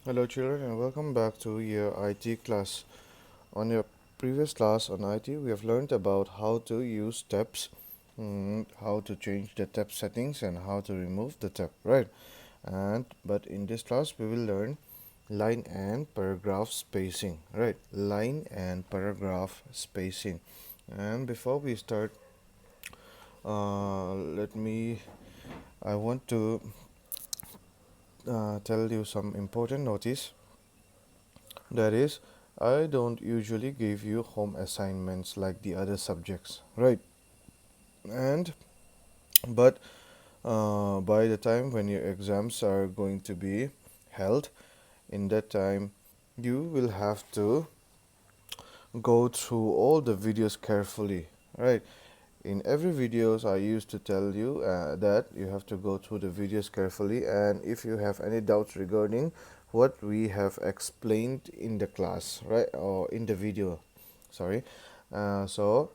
Hello children and welcome back to your IT class. On your previous class on IT, we have learned about how to use tabs, how to change the tab settings and how to remove the tab, right? But in this class we will learn line and paragraph spacing, right? Line and paragraph spacing. And before we start, let me I want to tell you some important notice. That is, I don't usually give you home assignments like the other subjects, right? And but by the time when your exams are going to be held, in that time, you will have to go through all the videos carefully, right? In every videos, I used to tell you that you have to go through the videos carefully, and if you have any doubts regarding what we have explained in the class, right, or in the video, sorry, so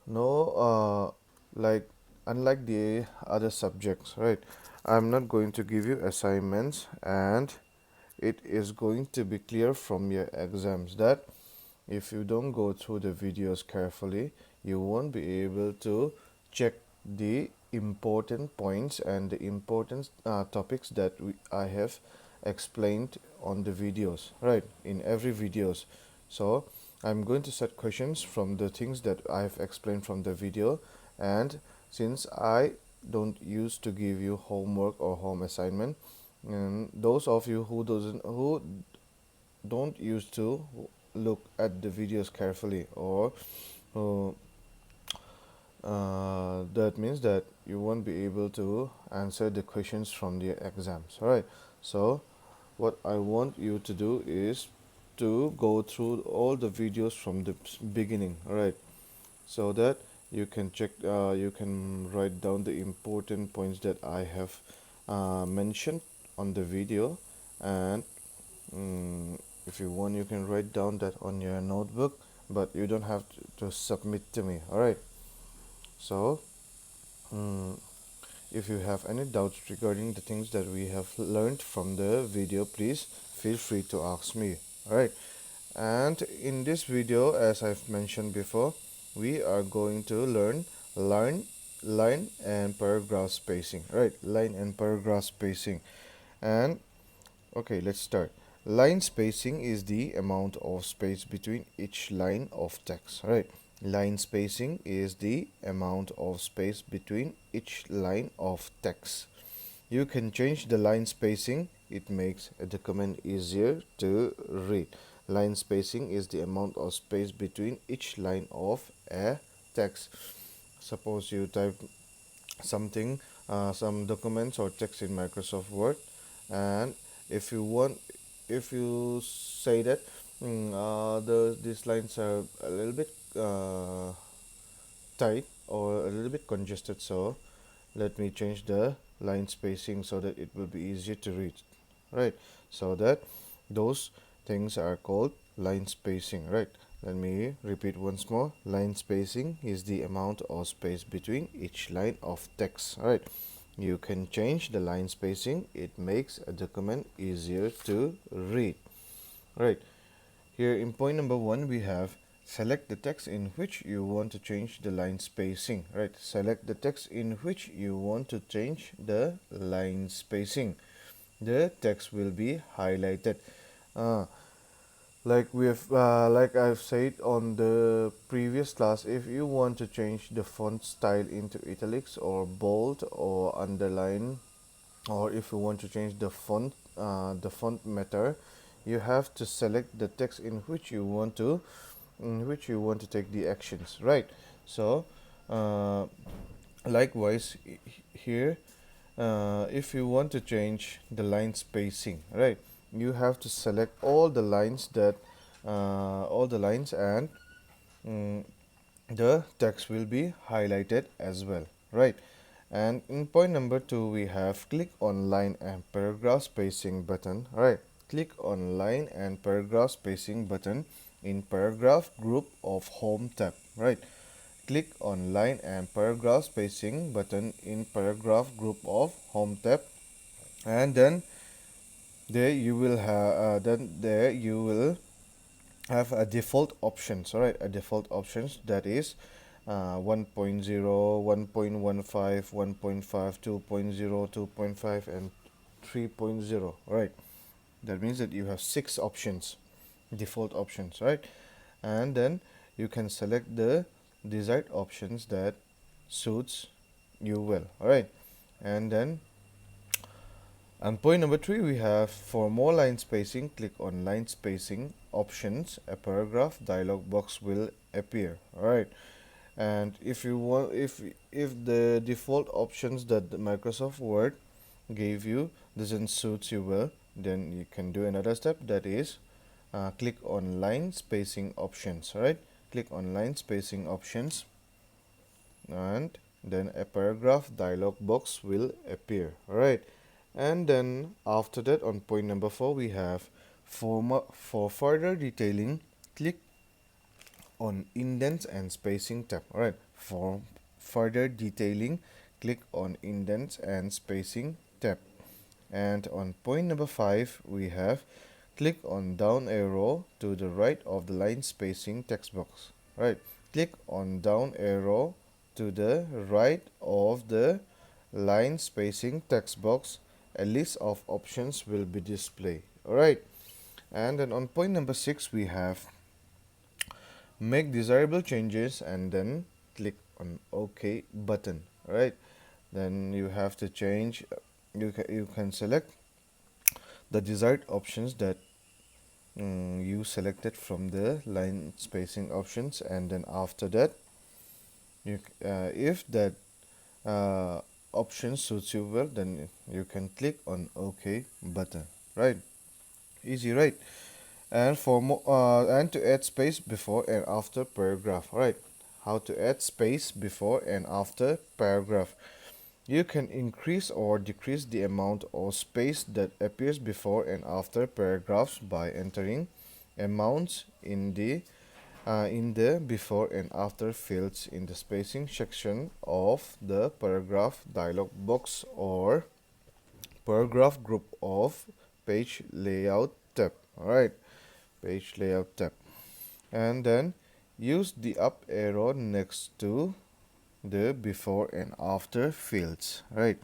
no, like unlike the other subjects, right, I'm not going to give you assignments, and it is going to be clear from your exams that if you don't go through the videos carefully, you won't be able to check the important points and the important topics that I have explained on the videos, right, in every videos. So I'm going to set questions from the things that I've explained from the video, and since I don't used to give you homework or home assignment, and those of you who don't used to look at the videos carefully, or uh, that means that you won't be able to answer the questions from the exams. All right, so what I want you to do is to go through all the videos from the beginning, all right, so that you can check, you can write down the important points that I have mentioned on the video. And if you want, you can write down that on your notebook, but you don't have to submit to me. All right, so mm, if you have any doubts regarding the things that we have learned from the video, please feel free to ask me. All right, and in this video, as I've mentioned before, we are going to learn line line and paragraph spacing, right? Line and paragraph spacing. And okay, let's start. Line spacing is the amount of space between each line of text, right? Line spacing is the amount of space between each line of text. You can change the line spacing. It makes a document easier to read. Line spacing is the amount of space between each line of a text. Suppose you type something, some documents or text in Microsoft Word, and if you want, if you say that these lines are a little bit tight or a little bit congested, so let me change the line spacing so that it will be easier to read, right? So that those things are called line spacing, right? Let me repeat once more. Line spacing is the amount of space between each line of text, right? You can change the line spacing. It makes a document easier to read, right? Here in point number one, we have select the text in which you want to change the line spacing, right? Select the text in which you want to change the line spacing. The text will be highlighted. Uh, like I've said on the previous class, if you want to change the font style into italics or bold or underline, or if you want to change the font matter, you have to select the text in which you want to take the actions, right? So uh, likewise here, if you want to change the line spacing, right, you have to select all the lines, and mm, the text will be highlighted as well, right? And in point number two, we have click on line and paragraph spacing button, right? Click on line and paragraph spacing button in paragraph group of home tab, right? Click on line and paragraph spacing button in paragraph group of home tab, and then there you will have then there you will have a default options. All right, a default options that is 1.0, 1.15, 1.5, 2.0, 2.5, and 3.0. All right, that means that you have six options, default options, right? And then you can select the desired options that suits you well. All right, and then and point number three, we have for more line spacing, click on line spacing options. A paragraph dialog box will appear. All right, and if you want, if the default options that the Microsoft Word gave you doesn't suit you well, then you can do another step. That is, click on line spacing options. All right, click on line spacing options, and then a paragraph dialog box will appear. All right, and then after that, on point number four, we have for further detailing, click on indents and spacing tab. All right, for further detailing, click on indents and spacing tab. And on point number five, we have click on down arrow to the right of the line spacing text box. Right, click on down arrow to the right of the line spacing text box. A list of options will be displayed. All right, and then on point number six, we have make desirable changes and then click on OK button. All right, then you have to change. You can select the desired options that you selected from the line spacing options, and then after that, if that uh, option suits you well, then you can click on OK button. Right, easy, right? And for more and to add space before and after paragraph. All right, how to add space before and after paragraph. You can increase or decrease the amount of space that appears before and after paragraphs by entering amounts in the before and after fields in the spacing section of the paragraph dialog box or paragraph group of page layout tab. All right, page layout tab, and then use the up arrow next to the before and after fields. Right,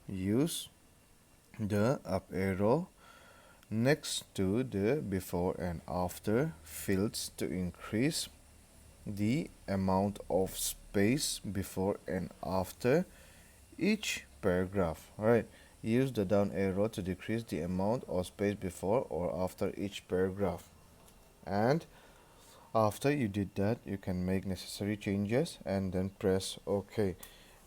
use the up arrow next to the before and after fields to increase the amount of space before and after each paragraph. Alright, use the down arrow to decrease the amount of space before or after each paragraph. And after you did that, you can make necessary changes and then press OK.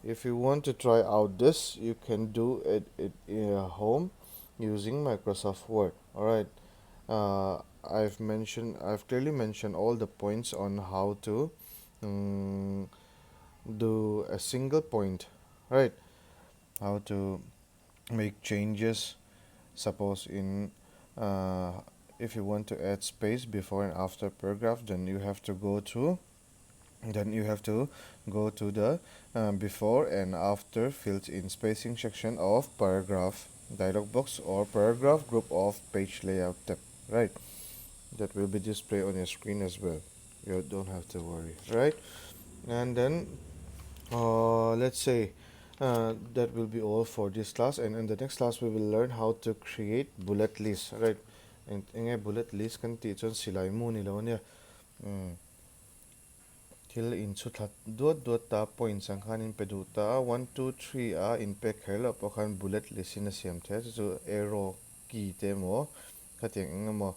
If you want to try out this, you can do it at home using Microsoft Word. Alright, I've clearly mentioned all the points on how to um, do a single point, right? How to make changes. Suppose in uh, if you want to add space before and after paragraph, then you have to go to the before and after fields in spacing section of paragraph dialog box or paragraph group of page layout tab, right? That will be displayed on your screen as well. You don't have to worry, right? And then let's say that will be all for this class, and in the next class we will learn how to create bullet list, right? And in a bullet list kan ti chon silai mu ni lo nia thil in chu that dot ta point sang khan in pedu ta 1 2 3 a in pe khela po khan bullet list in a siam the chu arrow key te mo khateng eng mo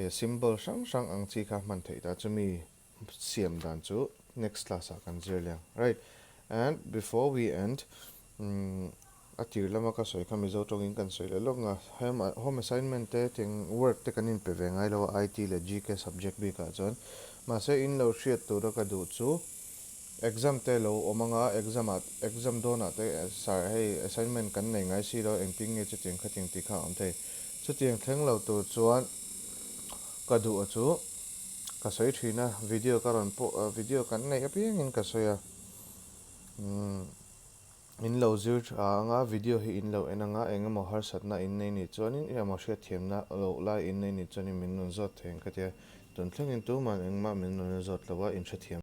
symbol sang sang ang chi kha man thei ta chu mi siam dan chu next class a kan zir liang, right? And before we end, atir lama ka soi kami zo tongin kan soi le long nga home assignment te ting work te kanin pe ve ngai lo IT le GK subject bi ka chon ma se in lo hriat tu ra ka du chu exam te lo o manga exam do na te sar hei assignment kan nei ngai si lo engting nge chu ting khating ti kha am the chu ting thleng lo tu chuan ka du chu ka soi thina video ka ron po video kan nei apiang in ka soya in lo lo zir anga video hi in lo enanga engemaw har satna in nei ni chuanin engemaw hriat thiamna lo lai in nei ni chuanin min nun zawt theng ka tia tun thlengin tu man engmah min nun zawt lowa in hra thiam